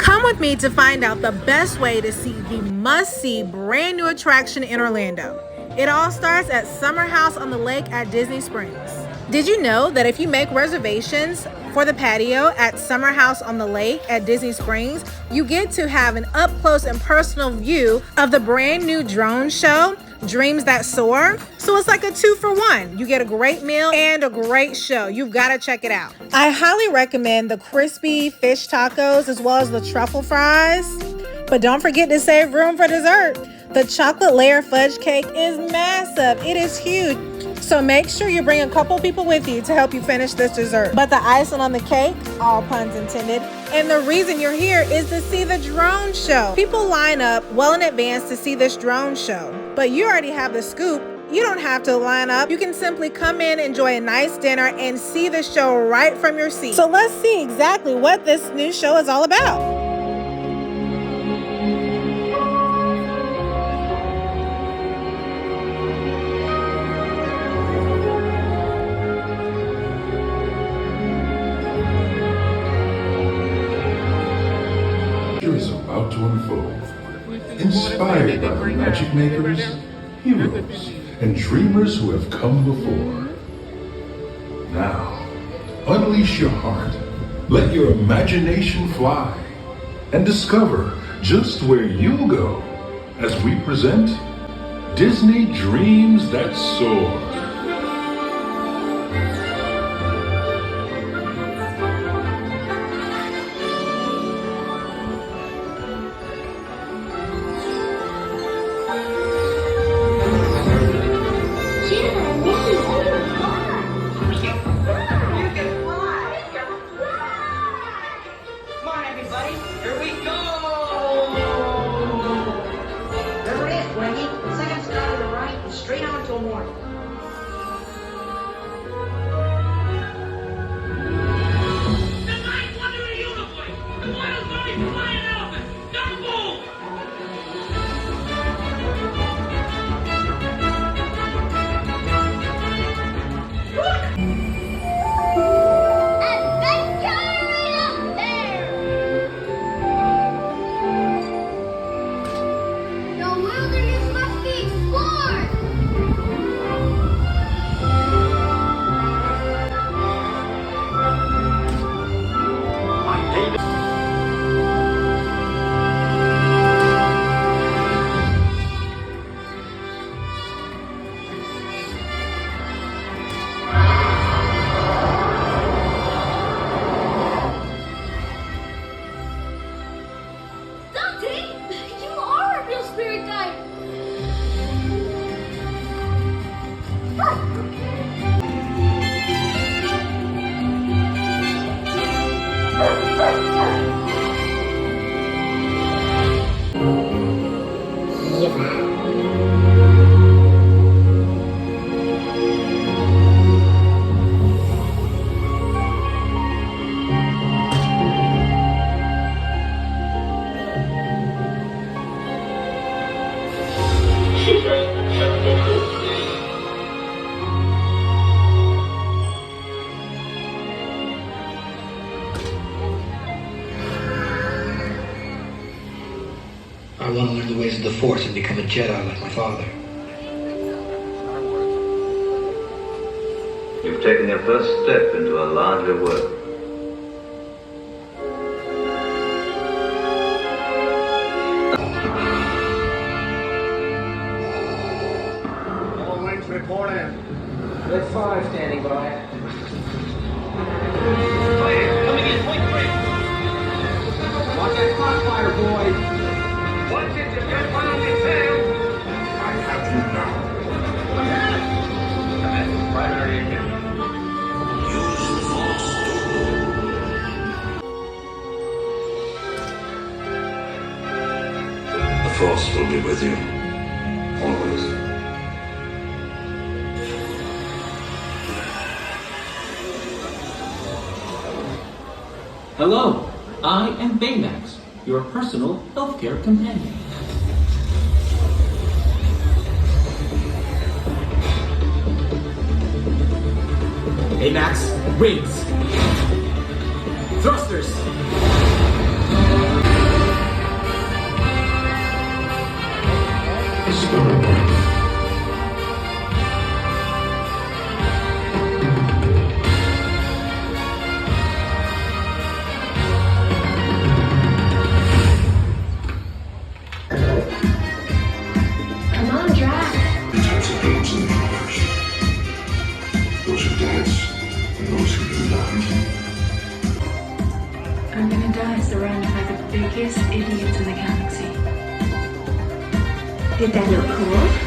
Come with me to find out the best way to see the must-see brand new attraction in Orlando. It all starts at Summer House on the Lake at Disney Springs. Did you know that if you make reservations for the patio at Summer House on the Lake at Disney Springs, you get to have an up-close and personal view of the brand new drone show, Dreams That Soar? So it's like a 2-for-1. You get a great meal and a great show. You've got to check it out. I highly recommend the crispy fish tacos as well as the truffle fries. But don't forget to save room for dessert. The chocolate layer fudge cake is massive. It is huge. So make sure you bring a couple people with you to help you finish this dessert. But the icing on the cake, all puns intended, and the reason you're here is to see the drone show. People line up well in advance to see this drone show. But you already have the scoop. You don't have to line up. You can simply come in, enjoy a nice dinner, and see the show right from your seat. So let's see exactly what this new show is all about. Is about to unfold, inspired by the magic makers, heroes, and dreamers who have come before. Now, unleash your heart, let your imagination fly, and discover just where you'll go as we present Disney Dreams That Soar. I want to learn the ways of the Force and become a Jedi like my father. You've taken your first step into a larger world. All wings report in. Red 5 standing by. Coming in, point 3. Watch that crossfire, boys. Watch it, you can't find your tail. I have you now. That's primary intention. Use the Force. The Force will be with you. Always. Hello, I am Baymax, your personal healthcare companion. Baymax, wings, thrusters. biggest idiots in the galaxy. Did that look cool?